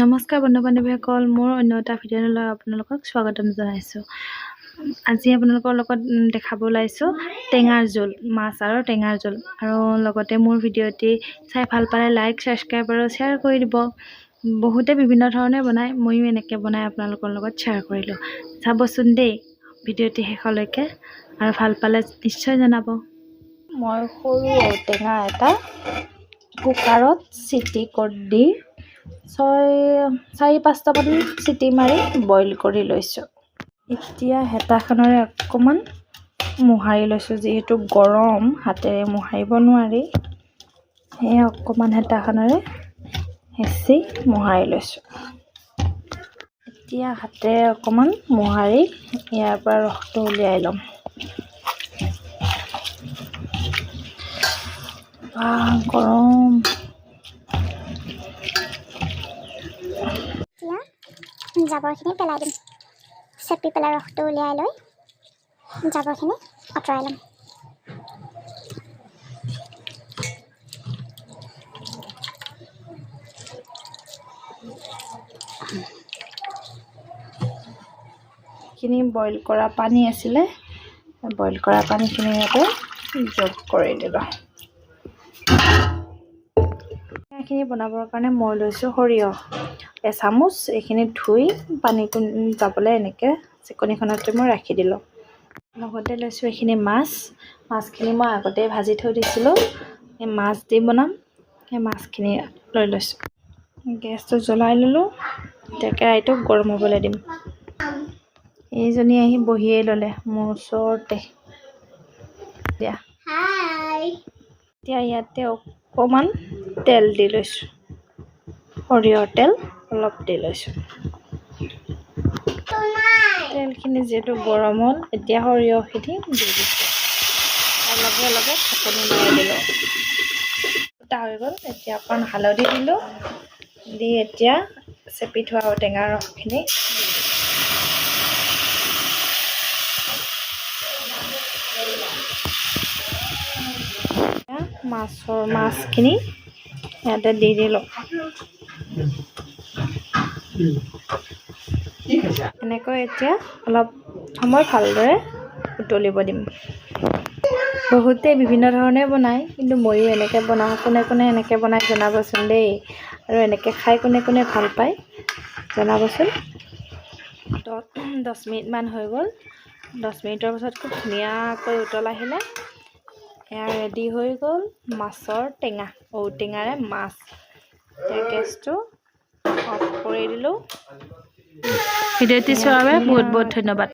নমস্কাৰ বন্ধু বান্ধৱীসকল, মোৰ অন্য এটা ভিডিঅ'লৈ আপোনালোকক স্বাগতম জনাইছোঁ। আজি আপোনালোকৰ লগত দেখাব ওলাইছোঁ টেঙাৰ জোল, মাছ আৰু টেঙাৰ জোল। আৰু লগতে মোৰ ভিডিঅ'টি চাই ভাল পালে লাইক, ছাবস্ক্ৰাইব আৰু শ্বেয়াৰ কৰি দিব। বহুতে বিভিন্ন ধৰণে বনায়, ময়ো এনেকৈ বনাই আপোনালোকৰ লগত শ্বেয়াৰ কৰিলোঁ। চাবচোন দেই ভিডিঅ'টি শেষলৈকে, আৰু ভাল পালে নিশ্চয় জনাব। মই সৰু ঔটেঙা এটা কুকাৰত চিটি দি 4-5টামান চিটি মাৰি বইল কৰি লৈছোঁ। এতিয়া হেতাখনেৰে অকণমান মোহাৰি লৈছোঁ, যিহেতু গৰম হাতেৰে মোহাৰিব নোৱাৰি, সেয়ে অকণমান হেতাখনেৰে হেঁচি মোহাৰি লৈছোঁ। এতিয়া হাতেৰে অকণমান মোহাৰি ইয়াৰ পৰা ৰসটো উলিয়াই ল'ম। গৰম জাবৰখিনি পেলাই দিম। চেপি পেলাই ৰসটো উলিয়াই লৈ জাবৰখিনি আঁতৰাই ল'ম। খিনি বইল কৰা পানী আছিলে, বইল কৰা পানীখিনি ইয়াতে যোগ কৰি দিলোঁ। এইখিনি বনাবৰ কাৰণে মই লৈছোঁ সৰিয়হ এচামুচ। এইখিনি ধুই পানীটো যাবলৈ এনেকৈ চিকনিখনতে মই ৰাখি দিলোঁ। লগতে লৈছোঁ এইখিনি মাছখিনি মই আগতেই ভাজি থৈ দিছিলোঁ। এই মাছ দি বনাম, সেই মাছখিনি লৈ লৈছোঁ। গেছটো জ্বলাই ল'লোঁ। এতিয়া কেৰাহীটো গৰম হ'বলৈ দিম। এইজনী আহি বহিয়েই ল'লে মোৰ ওচৰতে। এতিয়া ইয়াতে অকণমান তেল দি লৈছোঁ, সৰিয়হৰ তেল অলপ দি লৈছোঁ। তেলখিনি যিহেতু গৰম হ'ল, এতিয়া সৰিয়হখিনি দি দিছোঁ আৰু লগে লগে ঢাকনি মাৰি দিলোঁ। ফুটা হৈ গ'ল। এতিয়া অকণ হালধি দিলোঁ, দি এতিয়া চেপি থোৱা ঔটেঙাৰ ৰসখিনি মাছখিনি ইয়াতে দি দিলোঁ। এনেকৈ এতিয়া অলপ সময় ভালদৰে উতলিব দিম। বহুতে বিভিন্ন ধৰণে বনায়, কিন্তু ময়ো এনেকৈ বনাওঁ। কোনে কোনে এনেকৈ বনাই জনাবচোন দেই, আৰু এনেকৈ খাই কোনে কোনে ভাল পায় জনাবচোন। 10 মিনিটমান হৈ গ'ল। 10 মিনিটৰ পাছত খুব ধুনীয়াকৈ উতল আহিলে এয়া ৰেডি হৈ গ'ল মাছৰ টেঙা, ঔটেঙাৰে মাছ। এতিয়া গেছটো অফ কৰি দিলোঁ। ভিডিঅ'টি চোৱাৰ বাবে বহুত বহুত ধন্যবাদ।